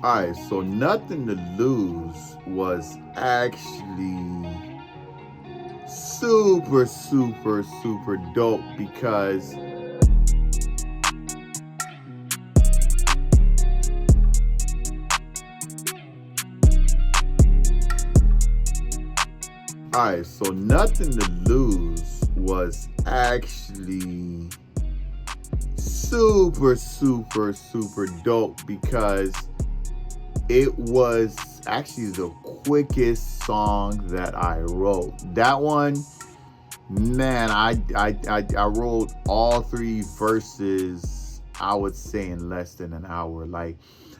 All right, so Nothing to Lose was actually super dope because Nothing to Lose was actually super dope because it was actually the quickest song that I wrote. That one, man, I wrote all three verses, I would say, in less than an hour. Like,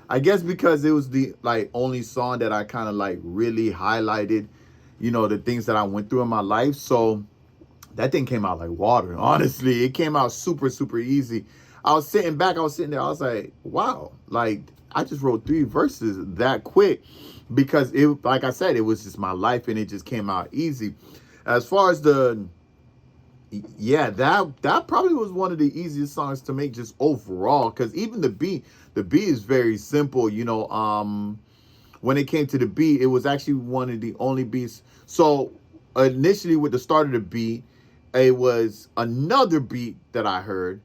I guess because it was the like only song that I kind of like really highlighted, the things that I went through in my life. So that thing came out like water. Honestly, it came out super easy. I was sitting back, I was sitting there, I was like, wow, like I just wrote three verses that quick because it, like I said, it was just my life and it just came out easy. As far as the, yeah, that probably was one of the easiest songs to make just overall, because even the beat is very simple. When it came to the beat, it was actually one of the only beats. So initially with the start of the beat, it was another beat that I heard.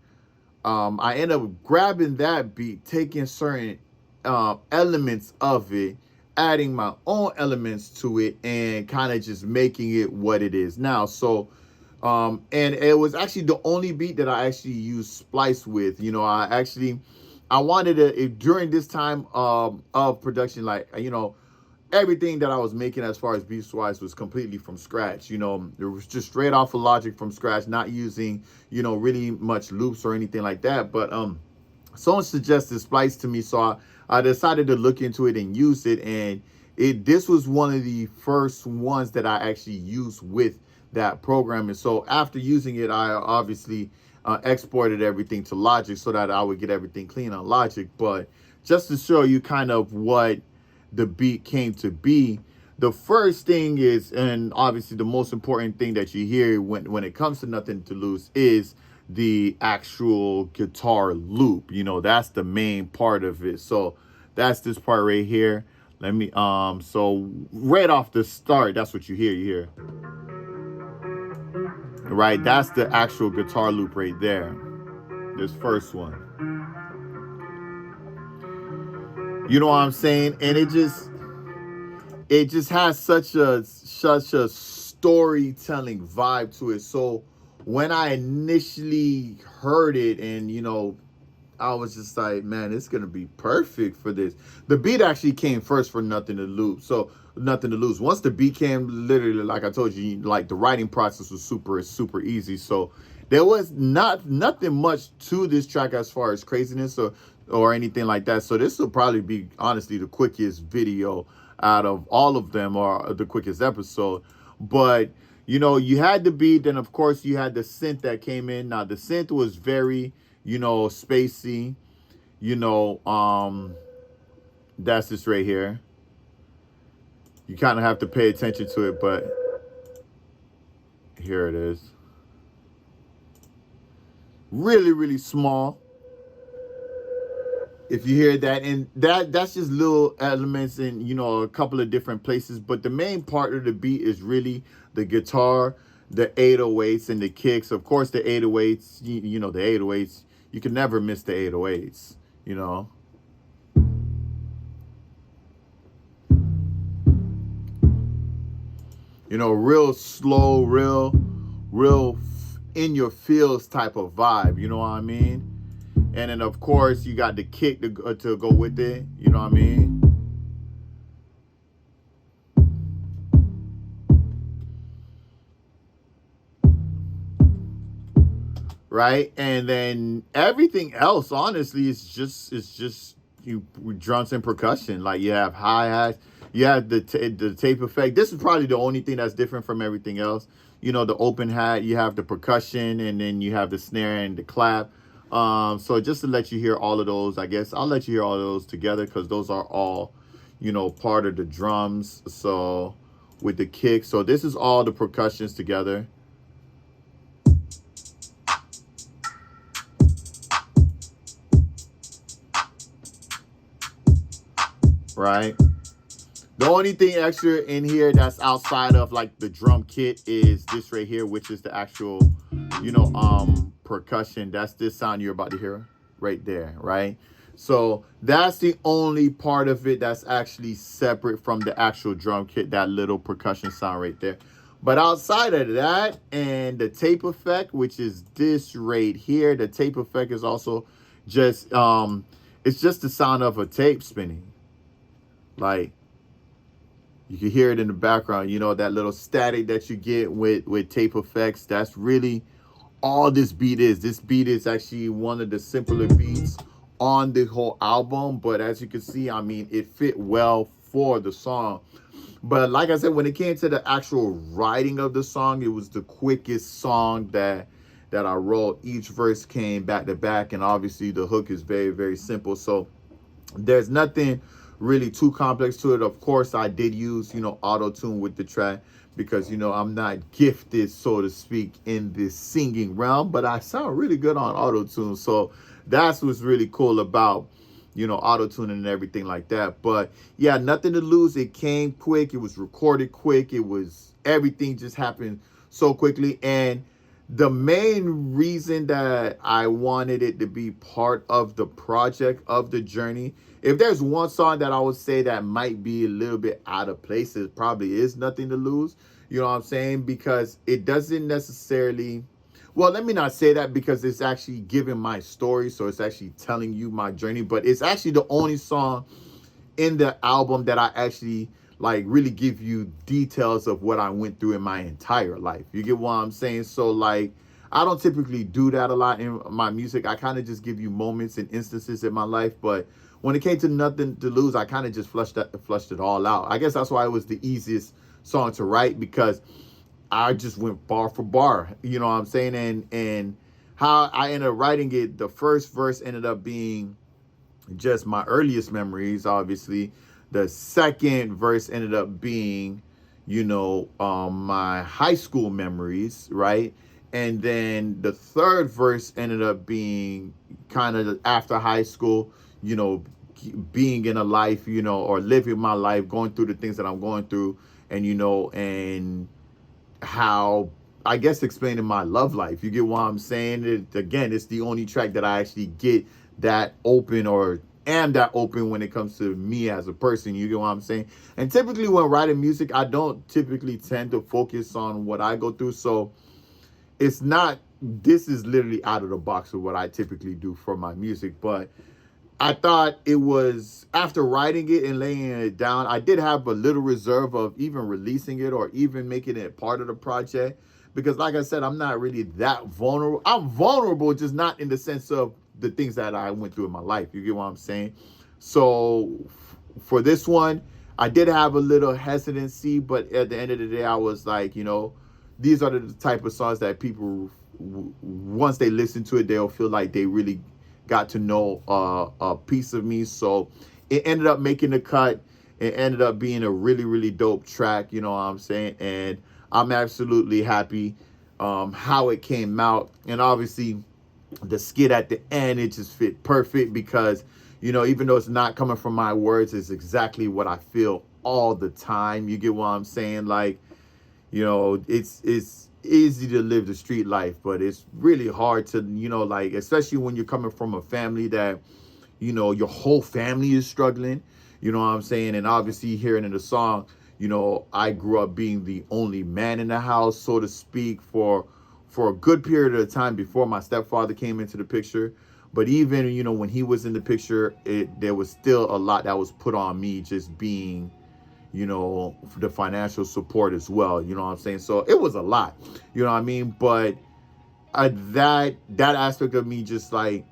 I ended up grabbing that beat, taking certain elements of it, adding my own elements to it, and kind of just making it what it is now. So, and it was actually the only beat that I actually used splice with. I wanted to, during this time of production, like, everything that I was making as far as beats wise was completely from scratch. It was just straight off of Logic from scratch, not using, really much loops or anything like that. But someone suggested Splice to me, so I decided to look into it and use it. And this was one of the first ones that I actually used with that program. And so after using it, I obviously exported everything to Logic so that I would get everything clean on Logic. But just to show you kind of what the beat came to be, the first thing is, and obviously the most important thing that you hear when it comes to Nothing to Lose, is the actual guitar loop. That's the main part of it. So that's this part right here. Let me so right off the start, that's what you hear, right? That's the actual guitar loop right there, this first one. You know what I'm saying? And it just has such a storytelling vibe to it. So when I initially heard it, and I was just like, man, it's gonna be perfect for this. The beat actually came first for Nothing to Lose. So Nothing to Lose. Once the beat came, literally, like I told you, like the writing process was super easy. So there was nothing much to this track as far as craziness or anything like that. So this will probably be honestly the quickest video out of all of them, or the quickest episode. But you had the beat, then of course you had the synth that came in. Now the synth was very, spacey. You know, um, that's this right here. You kind of have to pay attention to it, but here it is. Really small. If you hear that, and that's just little elements in a couple of different places, but the main part of the beat is really the guitar, the 808s, and the kicks. Of course, the 808s, the 808s, you can never miss the 808s. Real slow, real in your feels type of vibe. You know what I mean? And then of course you got the kick to go with it. You know what I mean? Right? And then everything else, honestly, is just you drums and percussion. Like you have hi hats, you have the tape effect. This is probably the only thing that's different from everything else. The open hat, you have the percussion, and then you have the snare and the clap. So just to let you hear all of those, I guess I'll let you hear all of those together because those are all, part of the drums. So with the kick, so this is all the percussions together. right? The only thing extra in here that's outside of like the drum kit is this right here, which is the actual, percussion. That's this sound you're about to hear right there, right? So that's the only part of it that's actually separate from the actual drum kit, that little percussion sound right there. But outside of that, and the tape effect, which is this right here, the tape effect is also just, it's just the sound of a tape spinning. Like, you can hear it in the background, that little static that you get with tape effects. That's really all this beat is. This beat is actually one of the simpler beats on the whole album. But as you can see, I mean, it fit well for the song. But like I said, when it came to the actual writing of the song, it was the quickest song that I wrote. Each verse came back to back. And obviously the hook is very, very simple. So there's nothing really too complex to it. Of course, I did use, auto-tune with the track because, I'm not gifted, so to speak, in this singing realm, but I sound really good on auto-tune. So that's what's really cool about, auto-tuning and everything like that. But yeah, nothing to lose. It came quick. It was recorded quick. Everything just happened so quickly. And the main reason that I wanted it to be part of the project, of the journey, if there's one song that I would say that might be a little bit out of place, it probably is Nothing to Lose. You know what I'm saying? Because it doesn't necessarily, well, let me not say that, because it's actually giving my story. So it's actually telling you my journey. But it's actually the only song in the album that I actually like really give you details of what I went through in my entire life. You get what I'm saying? So like, I don't typically do that a lot in my music. I kind of just give you moments and instances in my life. But when it came to Nothing to Lose, I kind of just flushed it all out. I guess that's why it was the easiest song to write, because I just went bar for bar. You know what I'm saying? And how I ended up writing it, the first verse ended up being just my earliest memories, obviously. The second verse ended up being, my high school memories, right? And then the third verse ended up being kind of after high school, being in a life, or living my life, going through the things that I'm going through, and, and how, I guess, explaining my love life. You get what I'm saying? Again, it's the only track that I actually get that open, or am that open when it comes to me as a person. You get what I'm saying? And typically when writing music, I don't typically tend to focus on what I go through. So this is literally out of the box of what I typically do for my music. But I thought it was, after writing it and laying it down, I did have a little reserve of even releasing it or even making it part of the project. Because like I said, I'm not really that vulnerable. I'm vulnerable, just not in the sense of the things that I went through in my life. You get what I'm saying? So for this one, I did have a little hesitancy, but at the end of the day, I was like, these are the type of songs that people, once they listen to it, they'll feel like they really got to know a piece of me. So it ended up making the cut. It ended up being a really, really dope track. You know what I'm saying? And I'm absolutely happy how it came out. And obviously the skit at the end, it just fit perfect, because, even though it's not coming from my words, it's exactly what I feel all the time. You get what I'm saying? Like, it's easy to live the street life, but it's really hard to, like, especially when you're coming from a family that, your whole family is struggling, you know what I'm saying? And obviously hearing in the song, I grew up being the only man in the house, so to speak, for a good period of time before my stepfather came into the picture. But even, when he was in the picture, there was still a lot that was put on me, just being, the financial support as well. You know what I'm saying? So it was a lot, you know what I mean? But that aspect of me just like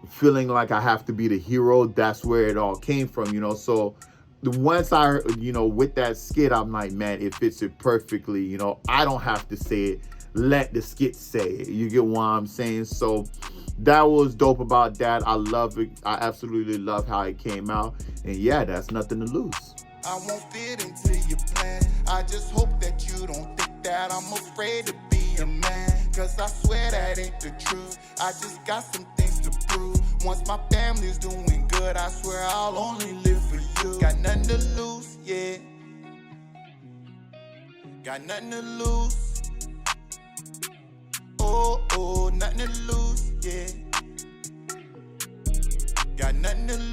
feeling like I have to be the hero, that's where it all came from, So once I, with that skit, I'm like, man, it fits it perfectly. I don't have to say it. Let the skit say it. You get what I'm saying? So that was dope about that. I love it. I absolutely love how it came out. And yeah, that's Nothing to Lose. I won't fit into your plan. I just hope that you don't think that I'm afraid to be a man. Cause I swear that ain't the truth. I just got some things to prove. Once my family's doing good, I swear I'll only live for you. do. Got nothing to lose, yeah. Got nothing to lose. Oh, oh, nothing to lose, yeah. Got nothing to lose.